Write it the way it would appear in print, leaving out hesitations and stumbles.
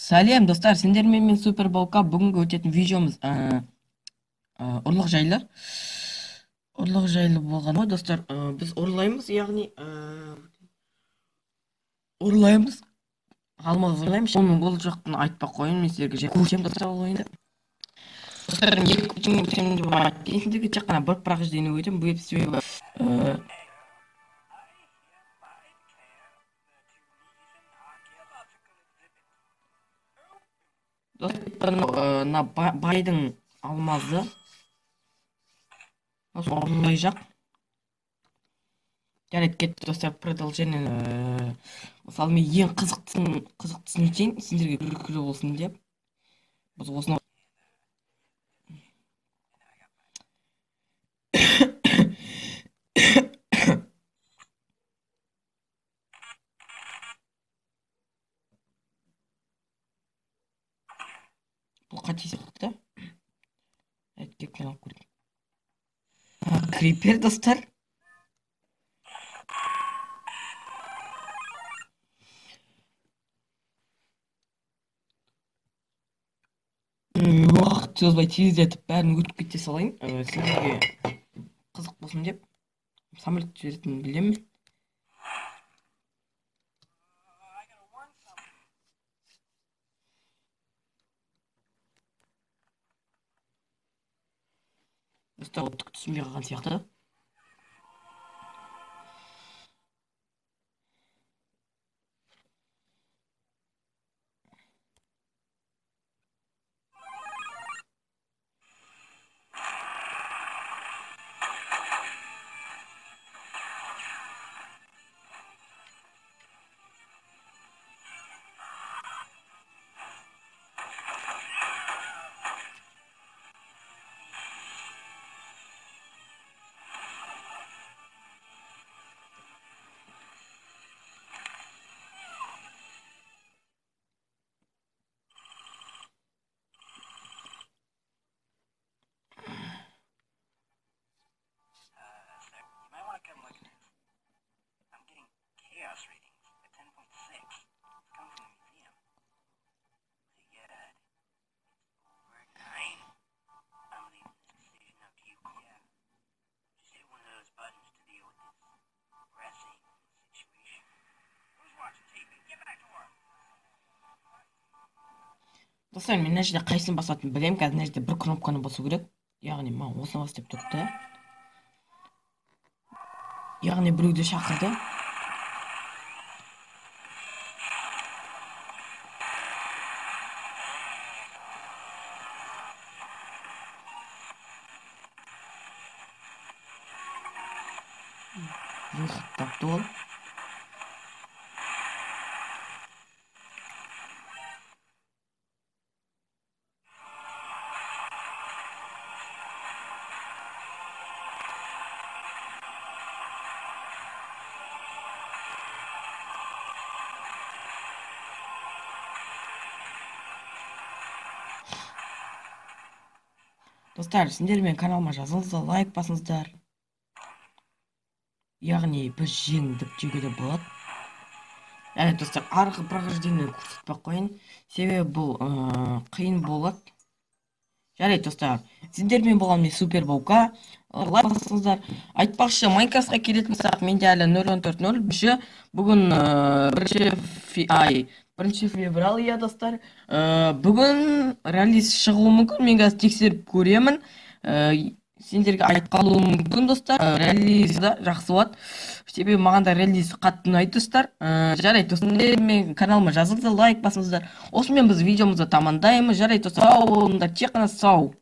Сәлем достар, сендермен мен Супер Болка бүгінгі өтетін видеомыз ұрлық жайлы. Ұрлық жайлы болған ғой достар, біз ұрлаймыз, яғни ұрлаймыз, алмаз ұрлаймыз. Оның бұл жоқтың айтпақ қойын, мен сіздерге жай көшем достар ол ойынды. Достарым, екі күтім өтемін деп айтты. Сендерге тек қана бір прохождение өтем, бұл себебі достар, байдың алмазы осы ұрлай жақ. Жарайды, кетті достар, продолжение. Мысалы мен ең қызықтысын етейін, сендерге күлкі болсын деп. Біз осыны бұл қате сияқты. Кеп мен алып көрейін. Крипер достар. Уақыт созбай тездетіп бәрін өтіп кете салайын. Сендерге қызық болсын деп. Самолет жіберетінін білемін. Достар, түк түсінбей қалған сияқты. Достар, мен мына жерде қайсысын басатынын білемін. Қазір мына жерде бір кнопканы басу керек. Яғни маған осыны бас деп тұрды. Яғни біреуді шақырды. Выход тапты ол. Достар, сендер мен каналыма жазылыңыздар, лайк басыңыздар. Яғни біз жеңдік деуге де болады. Яғни достар, арғы прохождениені көрсетпей қойын, себебі бұл қиын болады. Жарайды достар, сендермен болған мен Супер Болка, лайк басыңыздар. Айтпақшы, Майнкрафтқа келетін болсақ, менде әлі 0.14.0 бүгін 1 февраль, иә достар. Бүгін релиз шығуы мүмкін, мен қазір тексеріп көремін. Сендерге айтып қалуым мүмкін достар. Релиз да жақсы болады. Себебі маған да релиз қатты ұнайды достар. Жарайды достар, мен каналыма жазылыңыздар, лайк басыңыздар. Осымен біз видеомызды тамамдаймыз. Жарайды достар, сау болыңдар, тек қана сау.